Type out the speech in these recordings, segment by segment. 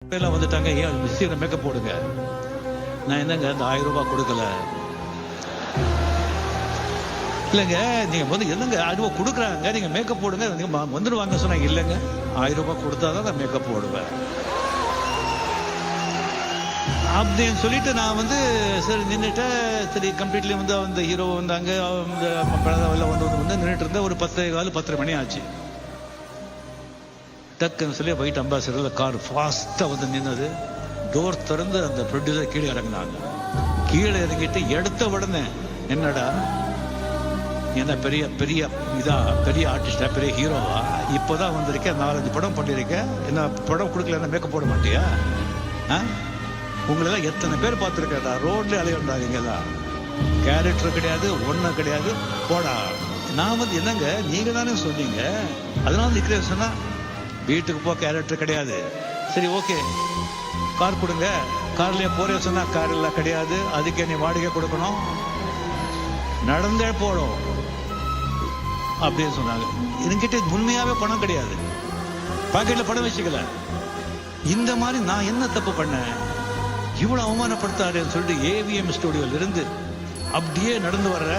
எல்லாம் வந்துட்டாங்க, ஏன் சீக்கிரம் மேக்கப் போடுங்க. நான் என்னங்க அந்த 1000 ரூபாய் கொடுக்கல. இல்லைங்க, நீங்க வந்து என்னங்க 1000 ரூபாய் கொடுக்குறாங்க, நீங்க மேக்கப் போடுங்க, நீங்க வந்துடுவாங்க சொன்னாங்க. இல்லைங்க, 1000 ரூபாய் கொடுத்தாதான் நான் மேக்கப் போடுவேன் அப்படின்னு சொல்லிட்டு நான் வந்து சரி நின்றுட்டேன். சரி கம்ப்ளீட்லி வந்து அந்த ஹீரோ வந்தாங்க, வந்து நின்றுட்டு இருந்தேன். ஒரு 10:15 மணி ஆச்சு. டக்குன்னு சொல்லி ஒயிட் அம்பாசிடர்ல கார் ஃபாஸ்டா வந்து நின்னது. டோர் திறந்து அந்த ப்ரொடியூசர் கீழே இறங்கினாங்க. கீழே இறங்கிட்டு எடுத்த உடனே, என்னடா என்ன பெரிய பெரிய இதா, பெரிய ஆர்டிஸ்டா, பெரிய ஹீரோவா, இப்போதான் வந்திருக்கேன், 4-5 படம் பண்ணிருக்கேன், என்ன படம் கொடுக்கல, மேக்கப் போட மாட்டியா? உங்களெல்லாம் எத்தனை பேர் பார்த்துருக்கா, ரோட்ல அலையிறாங்கல்ல, கேரக்டர் கிடையாது, ஒன்றும் கிடையாது, போடா. நான் வந்து என்னங்க, நீங்க தானே சொன்னீங்க, அதனால நிக்கிறேன் சொன்னா, வீட்டுக்கு போ, கேரக்டர் கிடையாது. சரி ஓகே, கார் கொடுங்க, கார்லயே போறேன் சொன்னா, கார் எல்லாம் கிடையாது, அதுக்கே நீ வாடகை கொடுக்கணும், நடந்தே போடும் அப்படின்னு சொன்னாங்க. என்கிட்ட உண்மையாவே பணம் கிடையாது, பாக்கெட்ல பணம் வச்சுக்கல. இந்த மாதிரி நான் என்ன தப்பு பண்ணேன், இவ்வளவு அவமானப்படுத்தாருன்னு சொல்லிட்டு ஏவிஎம் ஸ்டுடியோல இருந்து அப்படியே நடந்து வர்ற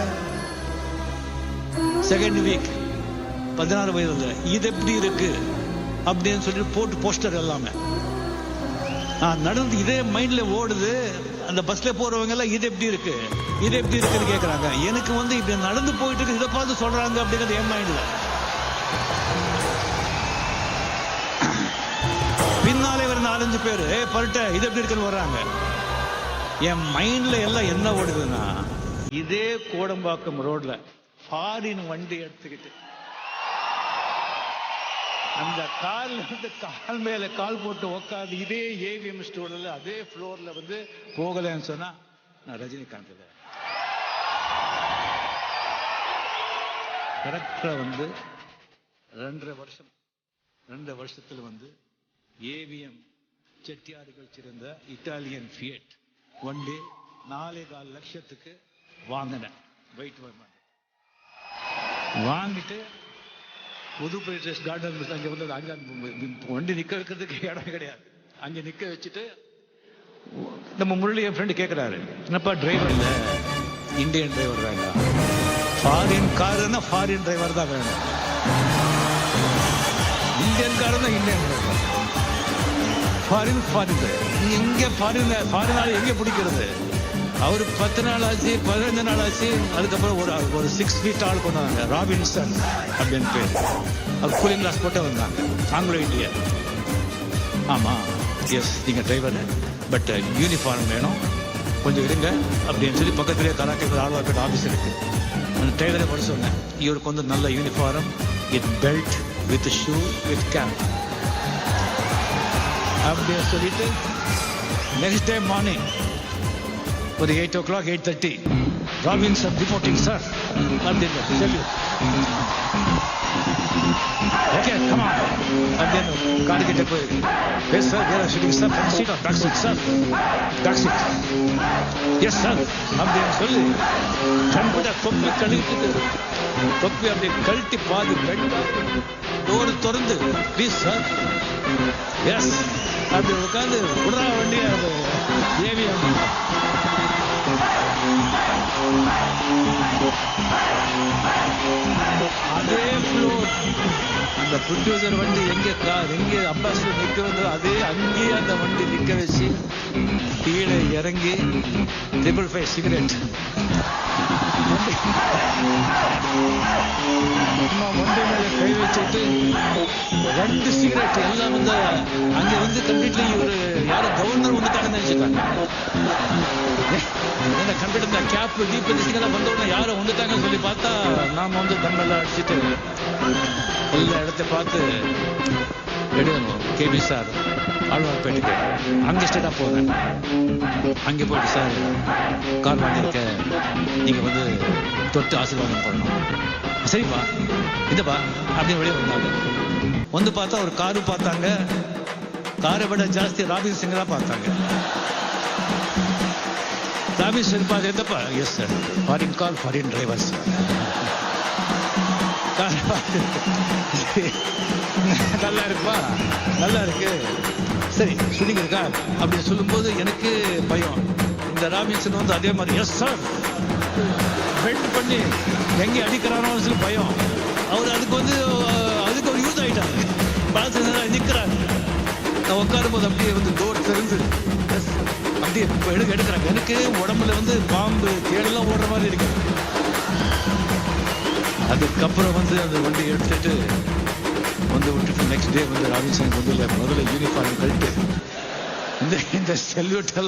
செகண்ட் வீக் 16 வயதுல இது எப்படி இருக்கு அப்படின்னு சொல்லி போட்டு போஸ்டர் எல்லாமே நடந்து இதே மைண்ட்ல ஓடுது. அந்த பஸ்ல போறவங்க எல்லாம் இது எப்படி இருக்கு, இது எப்படி இருக்குன்னு கேக்குறாங்க. எனக்கு வந்து இப்படி நடந்து போயிட்டு இருக்கு, இதை பார்த்து சொல்றாங்க அப்படிங்கிறது என் மைண்ட்ல. பின்னாலே ஒரு 4-5 பேரு பரட்ட இது எப்படி இருக்குன்னு வர்றாங்க. என் மைண்ட்ல எல்லாம் என்ன ஓடுதுன்னா, இதே கோடம்பாக்கம் ரோட்ல ஃபாரின் வண்டி எடுத்துக்கிட்டு அந்த கால்ல வந்து கால் மேல கால் போட்டு உட்காந்து இதே ஏவிஎம் ஸ்டோர்ல அதே ஃப்ளோர்ல வந்து போகலன்னு சொன்னா நான் ரஜினிகாந்த் கரெக்டா வந்து 2 வருஷத்துல வந்து ஏவிஎம் செட்டியார்கள் சிறந்த இட்டாலியன் ஃபியட் வண்டி 4.25 லட்சத்துக்கு வாங்கினேன். வெயிட் வாங்கிட்டு புதுப்பேட்டை கார்டன் அங்க வந்து அங்க வண்டி நிக்க வைக்கிறதுக்கு இடம் கிடையாது. அங்க நிக்க வச்சுட்டு நம்ம முரளி என் ஃப்ரெண்டு கேட்கிறாரு, என்னப்பா டிரைவர் இல்ல, இந்தியன் டிரைவர் வேண்டாம், ஃபாரின் காருன்னா ஃபாரின் டிரைவர் தான் வேணும், இந்தியன் காரு தான் இந்தியன் டிரைவர், ஃபாரின் டிரைவர். எங்க ஃபாரின் எங்க பிடிக்கிறது? அவரு 10 நாள் ஆச்சு, 15 நாள் ஆச்சு. அதுக்கப்புறம் ஒரு 6 feet ஆள் கொண்டாங்க, ராபின்சன் அப்படின்னு பேர். அவர் கூலிங் கிளாஸ் போட்டு வந்தாங்க, ஆங்கிலோ இந்தியன். ஆமா எஸ், நீங்க டிரைவர், பட் யூனிஃபார்ம் வேணும், கொஞ்சம் இருங்க அப்படின்னு சொல்லி பக்கத்திலேயே கராக்கே ஆழ்வார்பேட்டை ஆஃபீஸ் இருக்கு. அந்த டிரைவரை கூட சொன்னேன், இவருக்கு வந்து நல்ல uniform with belt, with shoe, with cap அப்படின்னு சொல்லிட்டு நெக்ஸ்ட் டே மார்னிங் ஒரு 8 o'clock 8:30 ராபின்சன் ரிப்போர்ட்டிங் சார் அப்படின்னு சொல்லி, ஓகே கம் ஆன் அப்படின்னு கார் கிட்ட போய், yes sir where are shooting sir, front seat or back seat sir, back seat, yes sir அப்படின்னு சொல்லி கண்டிப்பா தொப்பி கழுவிட்டு தொப்பி அப்படியே கழட்டி பாதி பெண்டா டோர் திறந்து, ப்ளீஸ் சார், எஸ் அப்படி உட்காந்து விடுறா வண்டியா ஏவிஎம். அதே ஃப்ளோர் அந்த ப்ரொடியூசர் வண்டி எங்க கார் எங்க அம்பாசிடர் நிக்க வந்து அதே அங்கேயே அந்த வண்டி நிக்க வச்சு கீழே இறங்கி 555 சிகரெட் வண்டி மேல கை வச்சுட்டு 2 சிகரெட் எல்லாம் வந்து அங்க வந்து கம்ப்ளீட்லி ஒரு யாரும் கவர்னர் வந்துட்டாங்கன்னு நினைச்சுட்டாங்க. என்ன கம்ப்ளீட் கேப் டீப் எல்லாம் வந்த உடனே யாரும் வந்துட்டாங்கன்னு சொல்லி பார்த்தா நாம வந்து தம்மெல்லாம் அடிச்சுட்டு எல்லா இடத்த பார்த்து எடுக்கணும். கேபி சார் ஆழ்வார்பேட்டுக்கு அங்கே ஸ்டேட்டா போவேன். அங்கே போயிட்டு சார் கார் வாங்கியிருக்க, நீங்க வந்து தொட்டு ஆசீர்வாதம் பண்ணணும். சரிப்பா இதுப்பா அப்படின்னு வெளியே வந்தாங்க. வந்து பார்த்தா ஒரு காரு பார்த்தாங்க, காரை விட ஜாஸ்தி ராபின் சிங்கரா பார்த்தாங்க. ராபின் சிங் பார்த்து, எந்தப்பா? Yes sir, foreign car, foreign drivers. நல்லா இருக்குப்பா, நல்லா இருக்கு சரி ஷூட்டிங் இருக்கா அப்படின்னு சொல்லும்போது எனக்கு பயம். இந்த ராபின்சன் வந்து அதே மாதிரி எஸ் சார் பெல்ட் பண்ணி எங்கே அடிக்கிறானோ சொல்லி பயம். அவர் அதுக்கு ஒரு யூஸ் ஆகிட்டாங்க. பாலச்சந்திரன் நிற்கிறார். நான் உட்காரும் போது அப்படியே டோர் திறந்து அப்படியே எடுக்கிறாங்க. எனக்கு உடம்புல பாம்பு தேடெல்லாம் ஓடுற மாதிரி இருக்கு. அதுக்கப்புறம் அந்த வண்டி எடுத்துட்டு விட்டுட்டு நெக்ஸ்ட் டே ராபின்சனுக்கு முதல்ல யூனிஃபார்ம் கழிட்டு இந்த செல்யூட் எல்லாம்